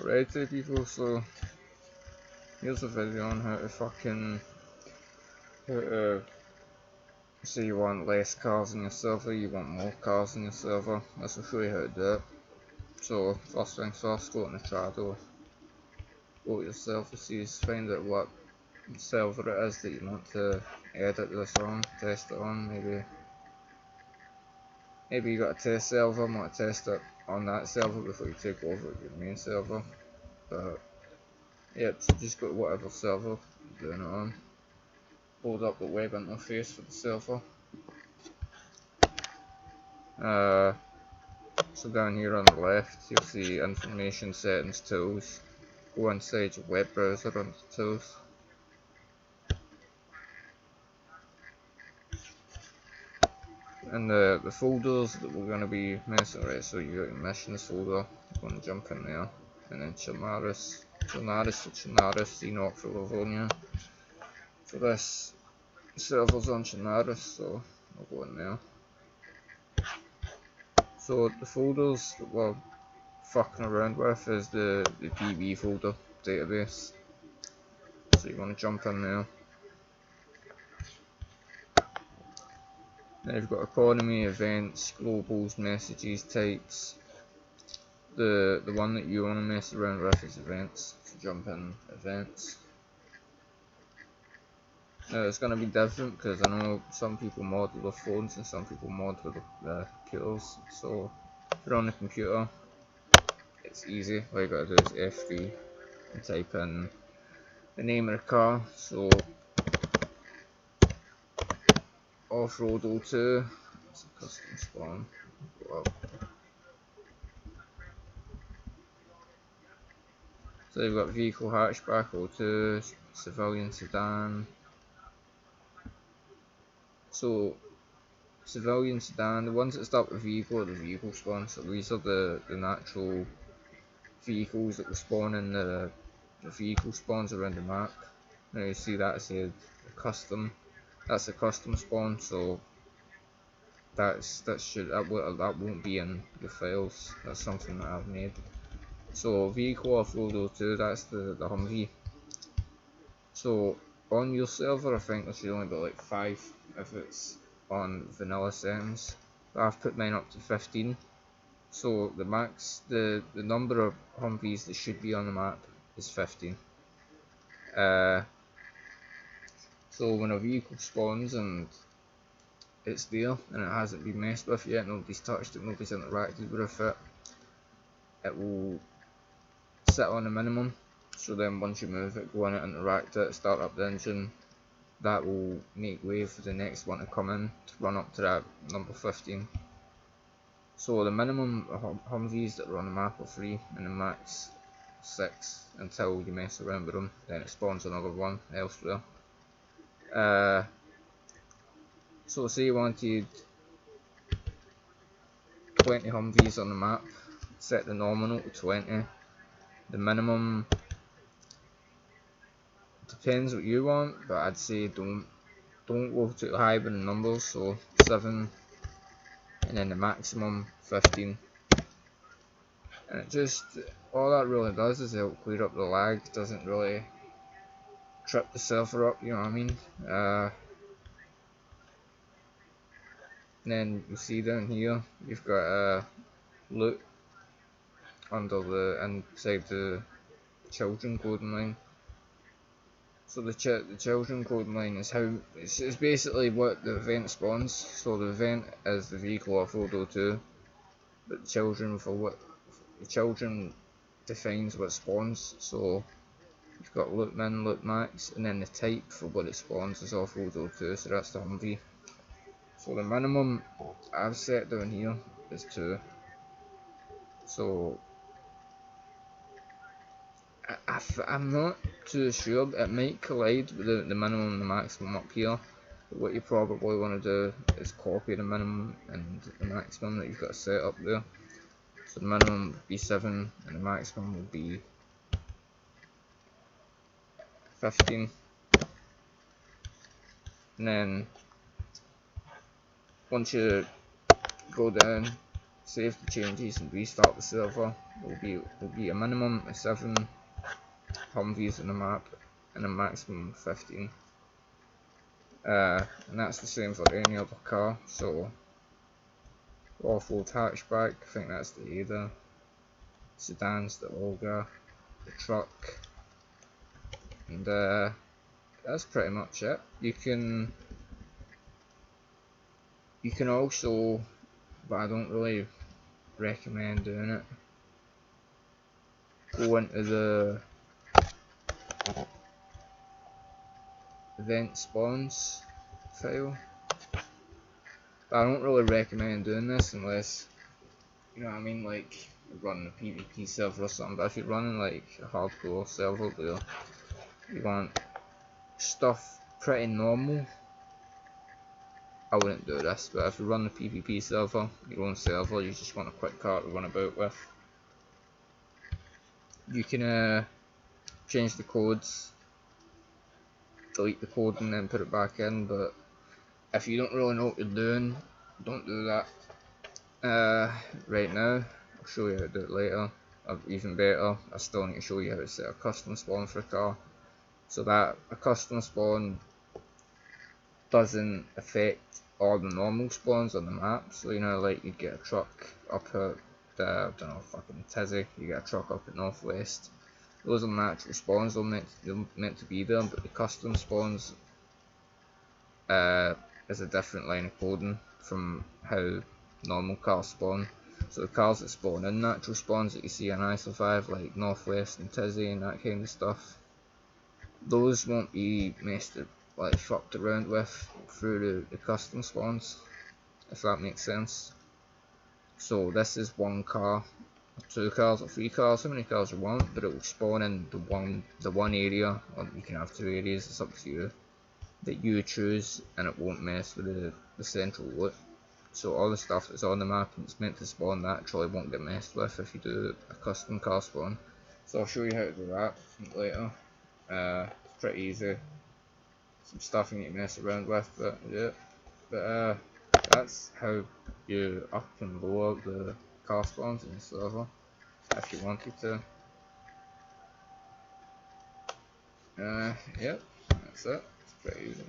Alrighty people, so here's a video on how to say you want less cars in your server, you want more cars in your server. This will show you how to do it. So first things first, go to the Trado, go to your server sees, find out what server it is that you want to edit this on, test it on. Maybe you got a test server and want to test it on that server before you take over your main server. But yep, so just go to whatever server you're doing it on. Load up the web interface for the server. So down here on the left you'll see information, settings, tools. Go inside your web browser under tools. And the folders that we're going to be messing with, so you got your missions folder, you're going to jump in there, and then Chernarus for Chernarus, Enoch for Livonia. For this server's on Chernarus, so I'll go in there. So the folders that we're fucking around with is the DB folder database. So you want to jump in there. Then you've got economy, events, globals, messages, types. The one that you want to mess around with is events. So jump in events. Now it's going to be different because I know some people mod with their phones and some people mod with their computers. So if you're on the computer, it's easy. All you got to do is F3 and type in the name of the car. So Off-Road 02, it's a custom spawn. Go up. So you've got vehicle hatchback 02, civilian sedan. So civilian sedan, the ones that start with vehicle are the vehicle spawn. So these are the natural vehicles that will spawn in the vehicle spawns around the map. Now you see that said custom. That's a custom spawn, so that won't be in the files. That's something that I've made. So vehicle Off-Road 02, that's the Humvee. So on your server, I think there should only be like 5 if it's on vanilla settings. But I've put mine up to 15. So the max, the number of Humvees that should be on the map is 15. So when a vehicle spawns and it's there and it hasn't been messed with yet, nobody's touched it, nobody's interacted with it, it will sit on a minimum. So then once you move it, go on it, interact it, start up the engine, that will make way for the next one to come in to run up to that number 15. So the minimum Humvees that are on the map are 3 and the max 6 until you mess around with them, then it spawns another one elsewhere. So say you wanted 20 Humvees on the map, set the nominal to 20. The minimum depends what you want, but I'd say don't go too high with the numbers, so 7, and then the maximum 15. And it just, all that really does is help clear up the lag, doesn't really trip the server up, you know what I mean. Then you see down here you've got a loot inside the children coding line. So the children coding line is how it's basically what the event spawns. So the event is the vehicle Off-Road 02, but the children defines what spawns. So you've got loot min, loot max, and then the type for what it spawns is Off-Road 02, so that's the Humvee. So the minimum I've set down here is 2. So I'm not too sure, it might collide with the minimum and the maximum up here. But what you probably want to do is copy the minimum and the maximum that you've got set up there. So the minimum would be 7 and the maximum would be 15. And then once you go down, save the changes and restart the server, will be a minimum of 7 Humvees on the map and a maximum of 15. And that's the same for any other car. So off-road hatchback, I think that's the Ada. Sedans, the Olga, the truck, and that's pretty much it. You can also, but I don't really recommend doing it, go into the event spawns file. But I don't really recommend doing this unless, you know what I mean, like you're running a PvP server or something. But if you're running like a hardcore server where you want stuff pretty normal, I wouldn't do this. But if you run a PvP server, your own server, you just want a quick car to run about with, you can change the codes, delete the code and then put it back in. But if you don't really know what you're doing, don't do that right now. I'll show you how to do it later. Or even better, I still need to show you how to set a custom spawn for a car, so that a custom spawn doesn't affect all the normal spawns on the map. So you know, like you get a truck up at I don't know, fucking Tizzy, you get a truck up at Northwest. Those are natural spawns, they're meant to be there, but the custom spawns is a different line of coding from how normal cars spawn. So the cars that spawn in natural spawns that you see in ISO 5, like Northwest and Tizzy and that kind of stuff, those won't be messed up, like fucked around with through the custom spawns, if that makes sense. So this is one car, or 2 cars, or 3 cars, how many cars you want, but it will spawn in the one area, or you can have 2 areas, it's up to you, that you choose, and it won't mess with the central loot. So all the stuff that's on the map and it's meant to spawn naturally won't get messed with if you do a custom car spawn. So I'll show you how to do that later. It's pretty easy. Some stuff you need to mess around with, but yeah. But that's how you up and lower the car spawns in the server, if you wanted to. Yep, that's it. It's pretty easy.